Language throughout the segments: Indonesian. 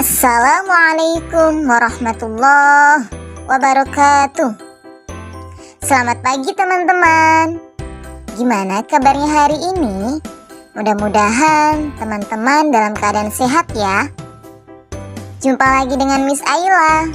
Assalamualaikum warahmatullahi wabarakatuh. Selamat pagi teman-teman. Gimana kabarnya hari ini? Mudah-mudahan teman-teman dalam keadaan sehat ya. Jumpa lagi dengan Miss Ayla.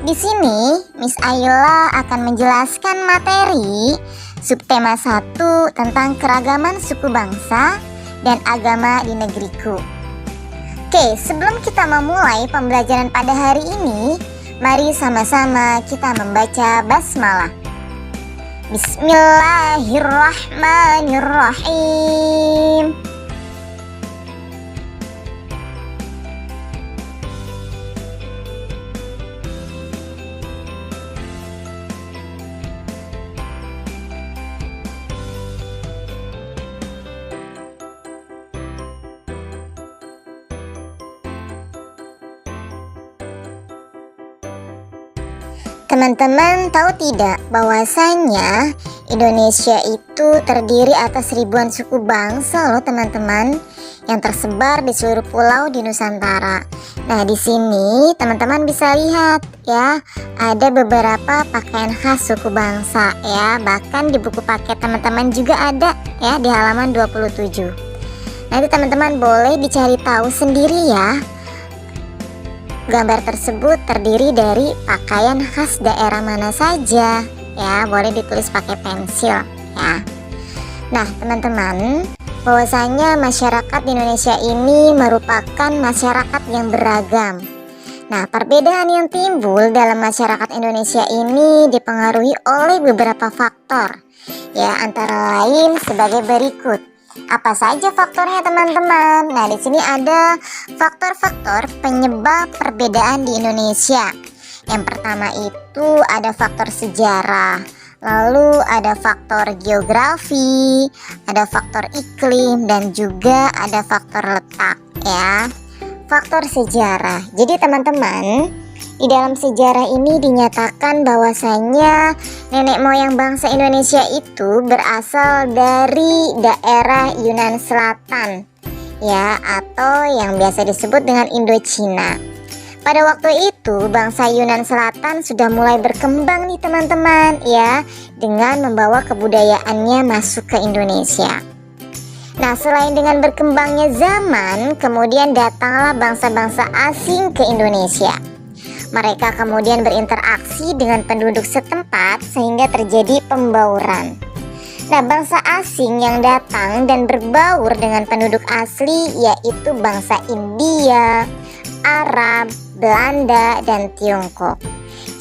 Di sini Miss Ayla akan menjelaskan materi subtema 1 tentang keragaman suku bangsa dan agama di negeriku. Oke, sebelum kita memulai pembelajaran pada hari ini, mari sama-sama kita membaca basmalah. Bismillahirrahmanirrahim. Teman-teman tahu tidak bahwasanya Indonesia itu terdiri atas ribuan suku bangsa loh teman-teman, yang tersebar di seluruh pulau di Nusantara. Nah, di sini teman-teman bisa lihat ya, ada beberapa pakaian khas suku bangsa ya, bahkan di buku paket teman-teman juga ada ya di halaman 27. Nanti teman-teman boleh dicari tahu sendiri ya. Gambar tersebut terdiri dari pakaian khas daerah mana saja ya, boleh ditulis pakai pensil ya. Nah teman-teman, bahwasanya masyarakat di Indonesia ini merupakan masyarakat yang beragam. Nah, perbedaan yang timbul dalam masyarakat Indonesia ini dipengaruhi oleh beberapa faktor ya, antara lain sebagai berikut. Apa saja faktornya teman-teman? Nah, di sini ada faktor-faktor penyebab perbedaan di Indonesia. Yang pertama itu ada faktor sejarah, lalu ada faktor geografi, ada faktor iklim, dan juga ada faktor letak ya. Faktor sejarah. Jadi teman-teman, di dalam sejarah ini dinyatakan bahwasanya nenek moyang bangsa Indonesia itu berasal dari daerah Yunan Selatan ya, atau yang biasa disebut dengan Indochina. Pada waktu itu bangsa Yunan Selatan sudah mulai berkembang nih teman-teman ya, dengan membawa kebudayaannya masuk ke Indonesia. Nah, selain dengan berkembangnya zaman, kemudian datanglah bangsa-bangsa asing ke Indonesia. Mereka kemudian berinteraksi dengan penduduk setempat sehingga terjadi pembauran. Nah, bangsa asing yang datang dan berbaur dengan penduduk asli yaitu bangsa India, Arab, Belanda, dan Tiongkok.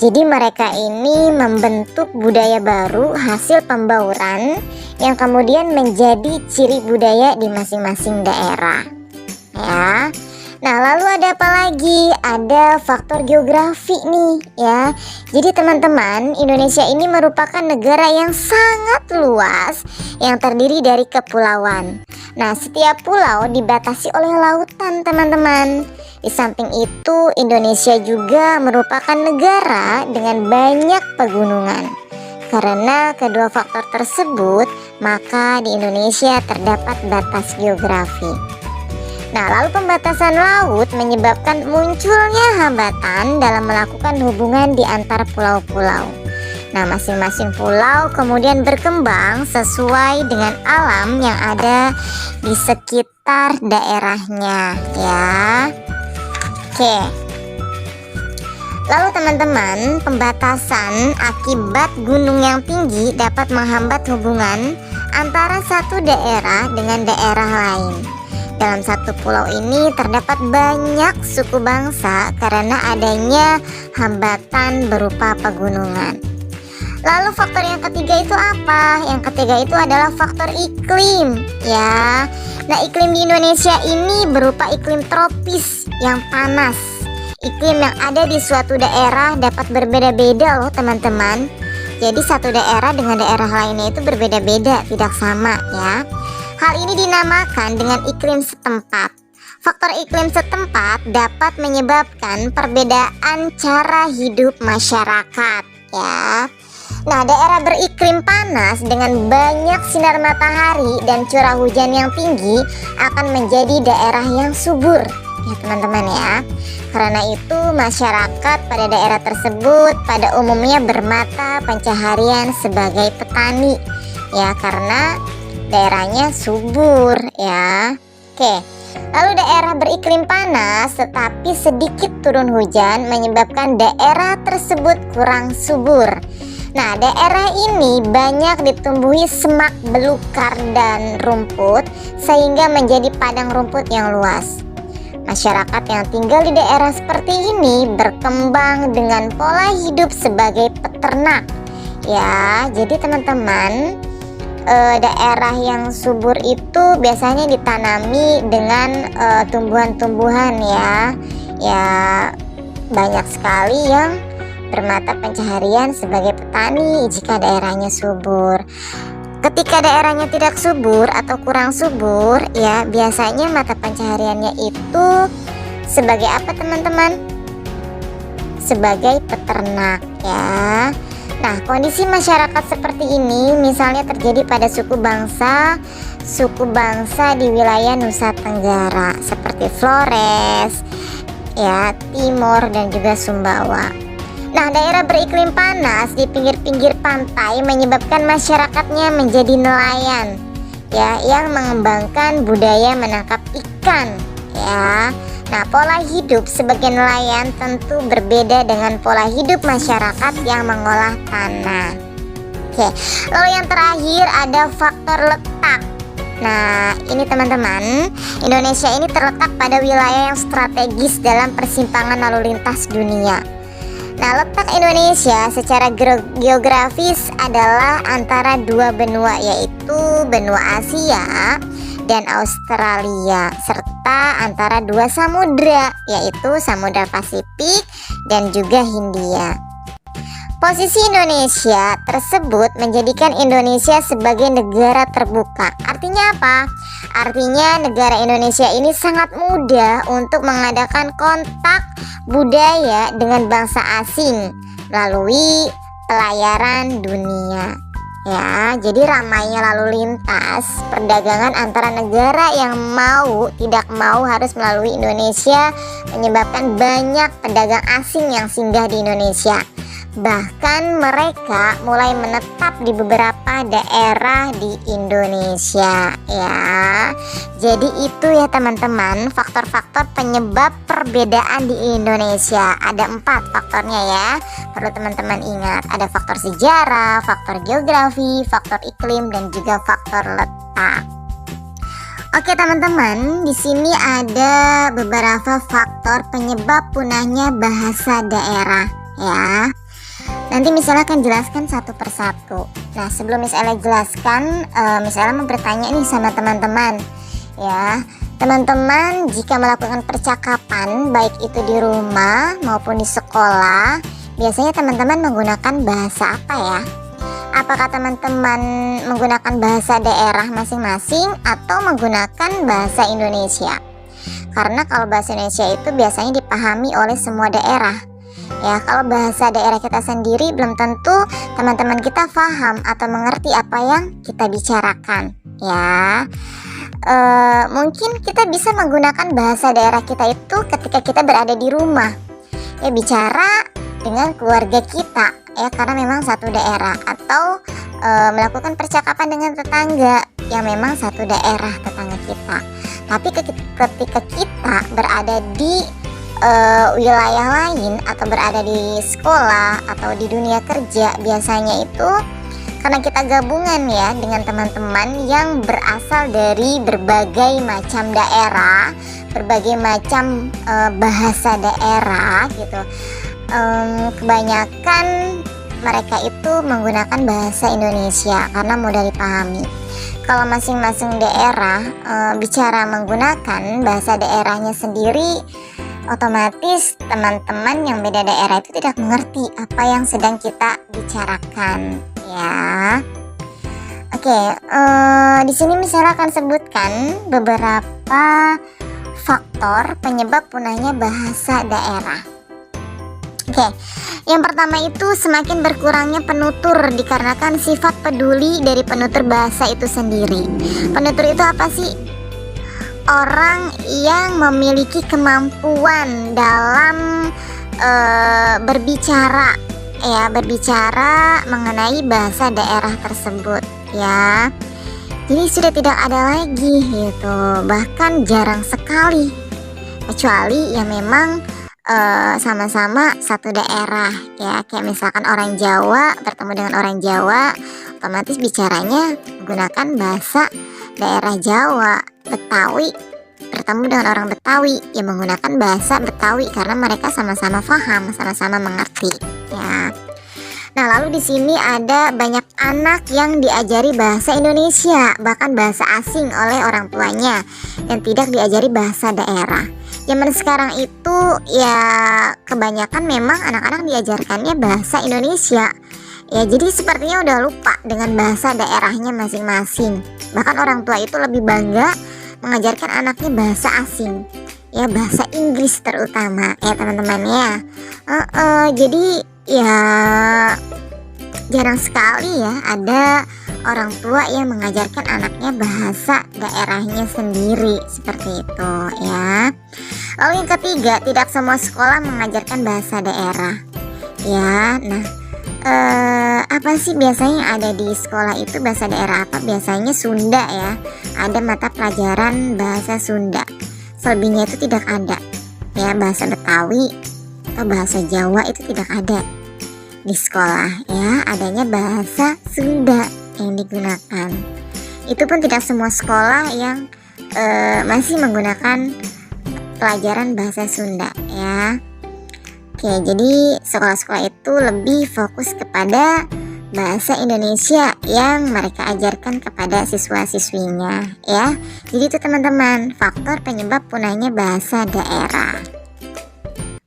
Jadi mereka ini membentuk budaya baru hasil pembauran yang kemudian menjadi ciri budaya di masing-masing daerah ya. Nah, lalu ada apa lagi? Ada faktor geografi nih ya. Jadi teman-teman, Indonesia ini merupakan negara yang sangat luas yang terdiri dari kepulauan. Nah, setiap pulau dibatasi oleh lautan teman-teman. Di samping itu, Indonesia juga merupakan negara dengan banyak pegunungan. Karena kedua faktor tersebut, maka di Indonesia terdapat batas geografi. Nah, lalu pembatasan laut menyebabkan munculnya hambatan dalam melakukan hubungan di antar pulau-pulau. Nah, masing-masing pulau kemudian berkembang sesuai dengan alam yang ada di sekitar daerahnya ya. Oke. Lalu teman-teman, pembatasan akibat gunung yang tinggi dapat menghambat hubungan antara satu daerah dengan daerah lain. Dalam satu pulau ini terdapat banyak suku bangsa karena adanya hambatan berupa pegunungan. Lalu faktor yang ketiga itu apa? Yang ketiga itu adalah faktor iklim ya. Nah, iklim di Indonesia ini berupa iklim tropis yang panas. Iklim yang ada di suatu daerah dapat berbeda-beda loh teman-teman. Jadi satu daerah dengan daerah lainnya itu berbeda-beda, tidak sama ya. Hal ini dinamakan dengan iklim setempat. Faktor iklim setempat dapat menyebabkan perbedaan cara hidup masyarakat ya. Nah, daerah beriklim panas dengan banyak sinar matahari dan curah hujan yang tinggi akan menjadi daerah yang subur ya teman-teman ya. Karena itu masyarakat pada daerah tersebut pada umumnya bermata pencaharian sebagai petani ya, karena daerahnya subur ya. Oke, lalu daerah beriklim panas tetapi sedikit turun hujan menyebabkan daerah tersebut kurang subur. Nah, daerah ini banyak ditumbuhi semak belukar dan rumput sehingga menjadi padang rumput yang luas. Masyarakat yang tinggal di daerah seperti ini berkembang dengan pola hidup sebagai peternak ya. Jadi teman-teman, daerah yang subur itu biasanya ditanami dengan tumbuhan-tumbuhan ya. Ya, banyak sekali yang bermata pencaharian sebagai petani jika daerahnya subur. Ketika daerahnya tidak subur atau kurang subur ya, biasanya mata pencahariannya itu sebagai apa teman-teman? Sebagai peternak ya. Nah, kondisi masyarakat seperti ini misalnya terjadi pada suku bangsa di wilayah Nusa Tenggara seperti Flores ya, Timor dan juga Sumbawa. Nah, daerah beriklim panas di pinggir-pinggir pantai menyebabkan masyarakatnya menjadi nelayan ya, yang mengembangkan budaya menangkap ikan ya. Nah, pola hidup sebagai nelayan tentu berbeda dengan pola hidup masyarakat yang mengolah tanah. Oke, lalu yang terakhir ada faktor letak. Nah, ini teman-teman, Indonesia ini terletak pada wilayah yang strategis dalam persimpangan lalu lintas dunia. Nah, letak Indonesia secara geografis adalah antara dua benua, yaitu benua Asia dan Australia, serta antara dua samudra, yaitu Samudra Pasifik dan juga Hindia. Posisi Indonesia tersebut menjadikan Indonesia sebagai negara terbuka. Artinya apa? Artinya negara Indonesia ini sangat mudah untuk mengadakan kontak budaya dengan bangsa asing melalui pelayaran dunia ya. Jadi ramainya lalu lintas perdagangan antara negara yang tidak mau harus melalui Indonesia menyebabkan banyak pedagang asing yang singgah di Indonesia. Bahkan mereka mulai menetap di beberapa daerah di Indonesia ya. Jadi itu ya teman-teman, faktor-faktor penyebab perbedaan di Indonesia. Ada 4 faktornya ya, perlu teman-teman ingat. Ada faktor sejarah, faktor geografi, faktor iklim, dan juga faktor letak. Oke teman-teman, di sini ada beberapa faktor penyebab punahnya bahasa daerah ya. Nanti misalnya akan jelaskan satu persatu. Nah, sebelum misalnya jelaskan, misalnya mau bertanya nih sama teman-teman ya. Teman-teman jika melakukan percakapan baik itu di rumah maupun di sekolah, biasanya teman-teman menggunakan bahasa apa ya? Apakah teman-teman menggunakan bahasa daerah masing-masing atau menggunakan bahasa Indonesia? Karena kalau bahasa Indonesia itu biasanya dipahami oleh semua daerah. Ya, kalau bahasa daerah kita sendiri belum tentu teman-teman kita paham atau mengerti apa yang kita bicarakan ya. Mungkin kita bisa menggunakan bahasa daerah kita itu ketika kita berada di rumah ya, bicara dengan keluarga kita ya, karena memang satu daerah, atau melakukan percakapan dengan tetangga yang memang satu daerah tetangga kita. Tapi ketika kita berada di wilayah lain atau berada di sekolah atau di dunia kerja, biasanya itu karena kita gabungan ya dengan teman-teman yang berasal dari berbagai macam daerah, berbagai macam bahasa daerah gitu. Kebanyakan mereka itu menggunakan bahasa Indonesia karena mudah dipahami. Kalau masing-masing daerah bicara menggunakan bahasa daerahnya sendiri, otomatis teman-teman yang beda daerah itu tidak mengerti apa yang sedang kita bicarakan ya. Oke, di sini misalnya akan sebutkan beberapa faktor penyebab punahnya bahasa daerah. Oke, yang pertama itu semakin berkurangnya penutur dikarenakan sifat peduli dari penutur bahasa itu sendiri. Penutur itu apa sih? orang yang memiliki kemampuan dalam berbicara, ya, berbicara mengenai bahasa daerah tersebut, ya. Jadi sudah tidak ada lagi gitu, bahkan jarang sekali, kecuali ya memang sama-sama satu daerah, ya. Kayak misalkan orang Jawa bertemu dengan orang Jawa, otomatis bicaranya menggunakan bahasa daerah Jawa. Betawi bertemu dengan orang Betawi, ya menggunakan bahasa Betawi karena mereka sama-sama paham, sama-sama mengerti, ya. Nah, lalu di sini ada banyak anak yang diajari bahasa Indonesia, bahkan bahasa asing oleh orang tuanya, dan tidak diajari bahasa daerah. Zaman sekarang itu ya kebanyakan memang anak-anak diajarkannya bahasa Indonesia. Ya, jadi sepertinya udah lupa dengan bahasa daerahnya masing-masing. Bahkan orang tua itu lebih bangga mengajarkan anaknya bahasa asing, ya bahasa Inggris terutama, ya teman-teman ya. Jadi ya jarang sekali ya ada orang tua yang mengajarkan anaknya bahasa daerahnya sendiri seperti itu, ya. Lalu yang ketiga, tidak semua sekolah mengajarkan bahasa daerah, ya. Nah, apa sih biasanya yang ada di sekolah itu bahasa daerah apa? Biasanya Sunda, ya. Ada mata pelajaran bahasa Sunda. Selebihnya itu tidak ada, ya. Bahasa Betawi atau bahasa Jawa itu tidak ada di sekolah, ya. Adanya bahasa Sunda yang digunakan. Itu pun tidak semua sekolah yang masih menggunakan pelajaran bahasa Sunda, ya. Oke, jadi sekolah-sekolah itu lebih fokus kepada bahasa Indonesia yang mereka ajarkan kepada siswa-siswinya, ya. Jadi itu teman-teman, faktor penyebab punahnya bahasa daerah.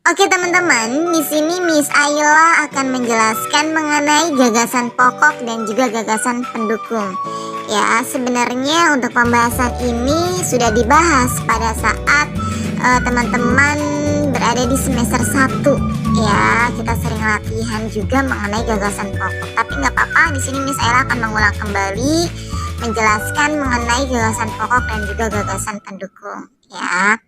Oke teman-teman, di sini Miss Ayla akan menjelaskan mengenai gagasan pokok dan juga gagasan pendukung. Ya, sebenarnya untuk pembahasan ini sudah dibahas pada saat teman-teman berada di semester 1, ya. Kita sering latihan juga mengenai gagasan pokok, tapi nggak apa-apa, di sini Miss Ayla akan mengulang kembali menjelaskan mengenai gagasan pokok dan juga gagasan pendukung, ya.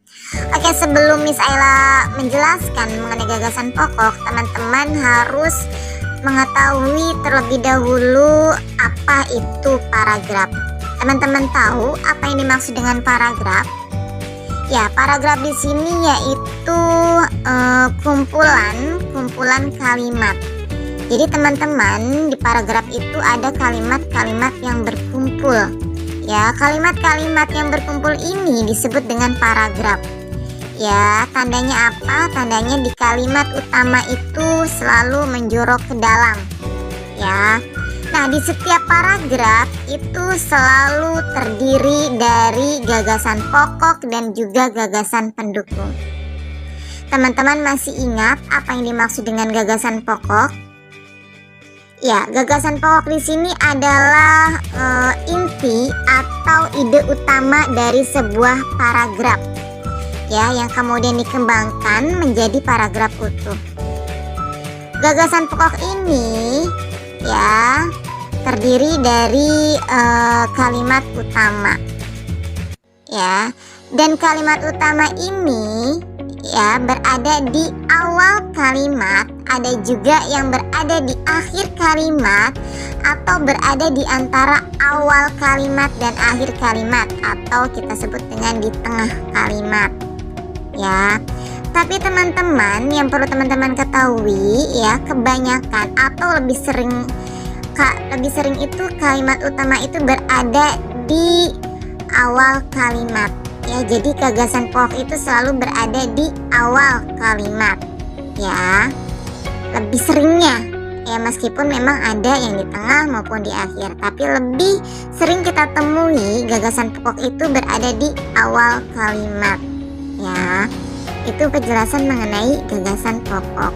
Oke, sebelum Miss Ayla menjelaskan mengenai gagasan pokok, teman-teman harus mengetahui terlebih dahulu apa itu paragraf. Teman-teman tahu apa yang dimaksud dengan paragraf? Ya, paragraf di sini yaitu kumpulan kalimat. Jadi teman-teman, di paragraf itu ada kalimat-kalimat yang berkumpul. Ya, kalimat-kalimat yang berkumpul ini disebut dengan paragraf. Ya, tandanya apa? Tandanya di kalimat utama itu selalu menjorok ke dalam. Ya. Nah, di setiap paragraf itu selalu terdiri dari gagasan pokok dan juga gagasan pendukung. Teman-teman masih ingat apa yang dimaksud dengan gagasan pokok? Ya, gagasan pokok di sini adalah inti atau ide utama dari sebuah paragraf, ya, yang kemudian dikembangkan menjadi paragraf utuh. Gagasan pokok ini, ya, terdiri dari kalimat utama, ya, dan kalimat utama ini, ya, berada di awal kalimat, ada juga yang berada di akhir kalimat atau berada di antara awal kalimat dan akhir kalimat, atau kita sebut dengan di tengah kalimat, ya. Tapi teman-teman, yang perlu teman-teman ketahui, ya, kebanyakan atau lebih sering itu kalimat utama itu berada di awal kalimat, ya. Jadi gagasan pokok itu selalu berada di awal kalimat, ya, lebih seringnya, ya, meskipun memang ada yang di tengah maupun di akhir, tapi lebih sering kita temui gagasan pokok itu berada di awal kalimat, ya. Itu penjelasan mengenai gagasan pokok.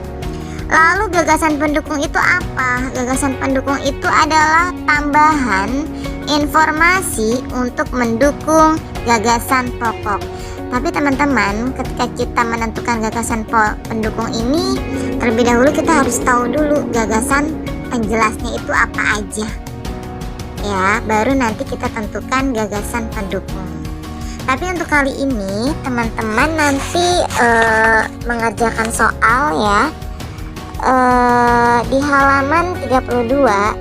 Lalu gagasan pendukung itu apa? Gagasan pendukung itu adalah tambahan informasi untuk mendukung gagasan pokok. Tapi teman-teman, ketika kita menentukan gagasan pendukung ini, terlebih dahulu kita harus tahu dulu gagasan penjelasnya itu apa aja, ya. Baru nanti kita tentukan gagasan pendukung. tapi untuk kali ini teman-teman nanti mengerjakan soal ya. Di halaman 32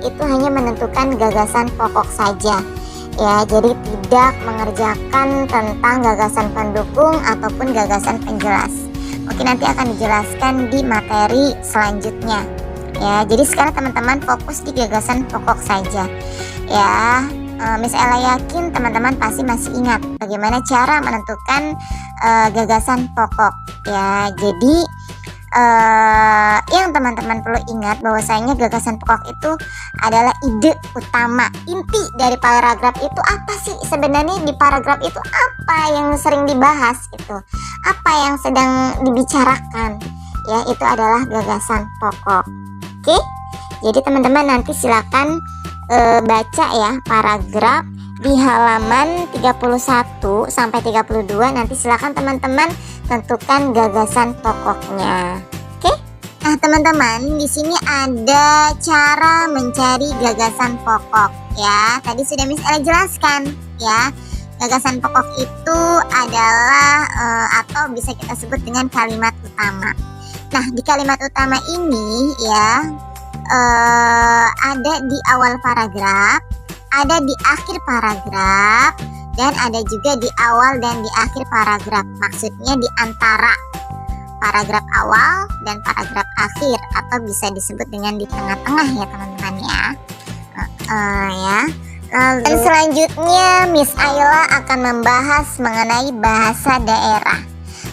itu hanya menentukan gagasan pokok saja ya, jadi tidak mengerjakan tentang gagasan pendukung ataupun gagasan penjelas. Mungkin nanti akan dijelaskan di materi selanjutnya ya. Jadi sekarang teman-teman fokus di gagasan pokok saja ya. Miss Ella yakin teman-teman pasti masih ingat bagaimana cara menentukan gagasan pokok ya. Jadi yang teman-teman perlu ingat bahwasanya gagasan pokok itu adalah ide utama, inti dari paragraf itu. Apa sih sebenarnya di paragraf itu, apa yang sering dibahas itu, apa yang sedang dibicarakan ya, itu adalah gagasan pokok. Oke, jadi teman-teman nanti silakan baca ya paragraf di halaman 31 sampai 32. Nanti silakan teman-teman tentukan gagasan pokoknya. Oke. Nah, teman-teman, di sini ada cara mencari gagasan pokok ya. Tadi sudah Miss Ella jelaskan ya. Gagasan pokok itu adalah atau bisa kita sebut dengan kalimat utama. Nah, di kalimat utama ini ya ada di awal paragraf, ada di akhir paragraf, dan ada juga di awal dan di akhir paragraf. Maksudnya di antara paragraf awal dan paragraf akhir, atau bisa disebut dengan di tengah-tengah ya teman-teman ya. Ya. Lalu, dan selanjutnya Miss Ayla akan membahas mengenai bahasa daerah.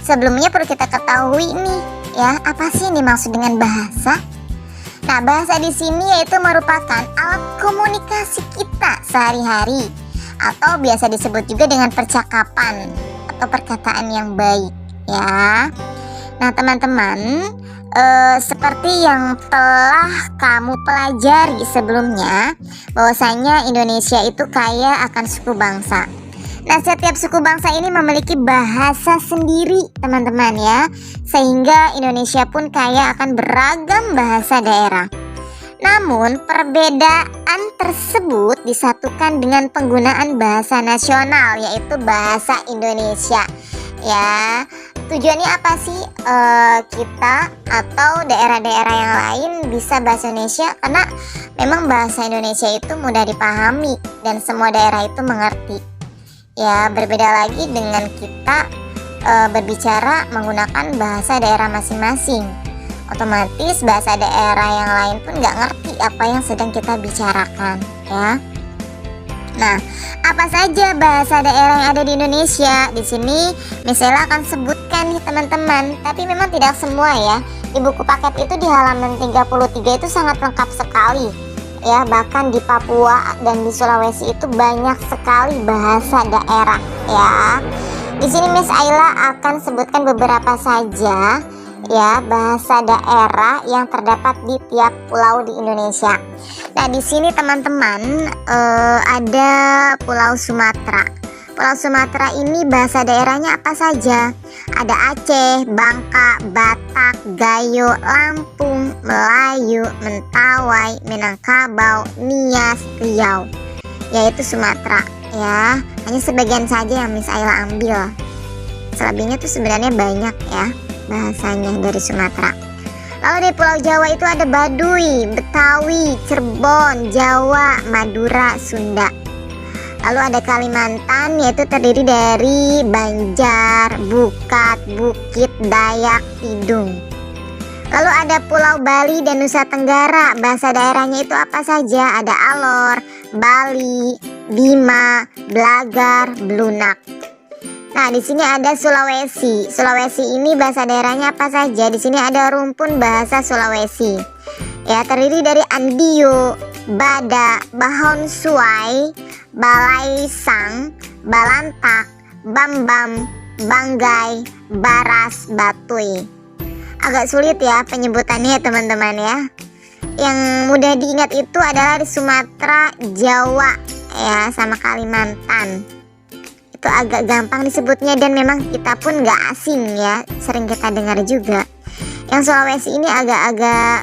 Sebelumnya perlu kita ketahui nih ya, apa sih ini maksud dengan bahasa? Nah, bahasa di sini yaitu merupakan alat komunikasi kita sehari-hari, atau biasa disebut juga dengan percakapan atau perkataan yang baik ya. Nah, teman-teman, seperti yang telah kamu pelajari sebelumnya, bahwasanya Indonesia itu kaya akan suku bangsa. Nah, setiap suku bangsa ini memiliki bahasa sendiri teman-teman ya, sehingga Indonesia pun kaya akan beragam bahasa daerah. Namun perbedaan tersebut disatukan dengan penggunaan bahasa nasional, yaitu bahasa Indonesia ya. Tujuannya apa sih kita atau daerah-daerah yang lain bisa bahasa Indonesia? Karena memang bahasa Indonesia itu mudah dipahami dan semua daerah itu mengerti ya. Berbeda lagi dengan kita berbicara menggunakan bahasa daerah masing-masing, otomatis bahasa daerah yang lain pun nggak ngerti apa yang sedang kita bicarakan ya. Nah, apa saja bahasa daerah yang ada di Indonesia? Di sini Miss Ella akan sebutkan nih teman-teman, tapi memang tidak semua ya. Di buku paket itu di halaman 33 itu sangat lengkap sekali ya. Bahkan di Papua dan di Sulawesi itu banyak sekali bahasa daerah ya. Di sini Miss Ayla akan sebutkan beberapa saja ya bahasa daerah yang terdapat di tiap pulau di Indonesia. Nah, di sini teman-teman ada Pulau Sumatera. Pulau Sumatera ini bahasa daerahnya apa saja? Ada Aceh, Bangka, Batak, Gayo, Lampung, Melayu, Mentawai, Minangkabau, Nias, Riau, yaitu Sumatera ya. Hanya sebagian saja yang Miss Ayla ambil. Selebihnya tuh sebenarnya banyak ya bahasanya dari Sumatera. Lalu di Pulau Jawa itu ada Baduy, Betawi, Cirebon, Jawa, Madura, Sunda. Lalu ada Kalimantan, yaitu terdiri dari Banjar, Bukat, Bukit, Dayak, Tidung. Lalu ada Pulau Bali dan Nusa Tenggara. Bahasa daerahnya itu apa saja? Ada Alor, Bali, Bima, Blagar, Blunak. Nah, di sini ada Sulawesi. Sulawesi ini bahasa daerahnya apa saja? Di sini ada rumpun bahasa Sulawesi. Ya, terdiri dari Andio, Bada, Bahon Suai, Balaisang, Balantak, Bambam, Banggai, Baras, Batuy. Agak sulit ya penyebutannya teman-teman ya. Yang mudah diingat itu adalah di Sumatera, Jawa ya, sama Kalimantan. Itu agak gampang disebutnya dan memang kita pun gak asing ya, sering kita dengar juga. Yang Sulawesi ini agak-agak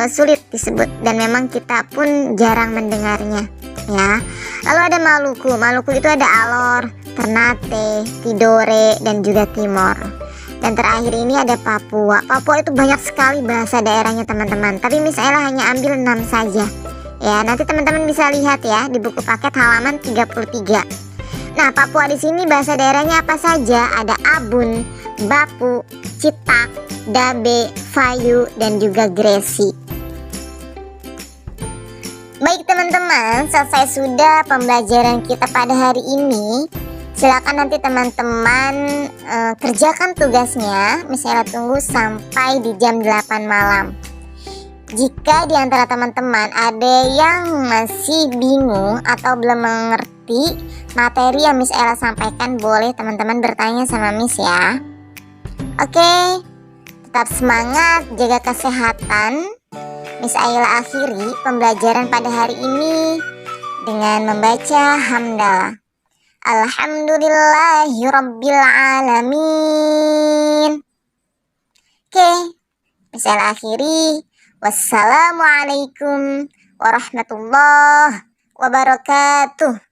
sulit disebut dan memang kita pun jarang mendengarnya. ya. Lalu ada Maluku. Maluku itu ada Alor, Ternate, Tidore, dan juga Timor. Dan terakhir ini ada Papua. Papua itu banyak sekali bahasa daerahnya teman-teman, tapi Miss Ella hanya ambil 6 saja. Ya, nanti teman-teman bisa lihat ya di buku paket halaman 33. Nah, Papua di sini bahasa daerahnya apa saja? Ada Abun, Bapu, Citak, Dabe, Fayu, dan juga Gresi. Baik teman-teman, selesai sudah pembelajaran kita pada hari ini. Silakan nanti teman-teman kerjakan tugasnya. Misalnya tunggu sampai di jam 8 malam. Jika di antara teman-teman ada yang masih bingung atau belum mengerti materi yang Miss Ella sampaikan, boleh teman-teman bertanya sama Miss ya. Oke, tetap semangat, jaga kesehatan. Miss Ella akhiri pembelajaran pada hari ini dengan membaca hamdalah. Alhamdulillahirabbil alamin. Oke, Miss Ella akhiri. Wassalamualaikum warahmatullahi wabarakatuh.